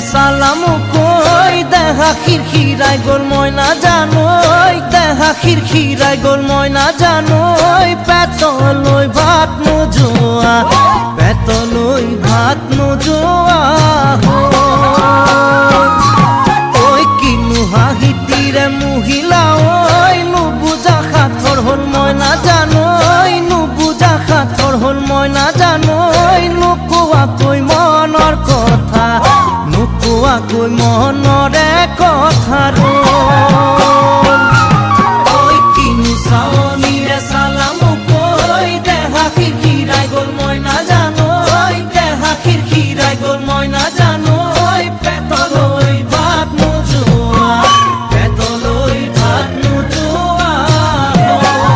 সালামু কই দেখা খিরখিরাই গোল ময়না জানোই দেখা খিরখিরাই গোল ময়না জানোই পেতলই ভাত নোজোয়া পেতলই ভাত নোজোয়া ওই কিনু হাহিতিরে মহিলা ওই নুবুজা খাথর হল ময়না জানো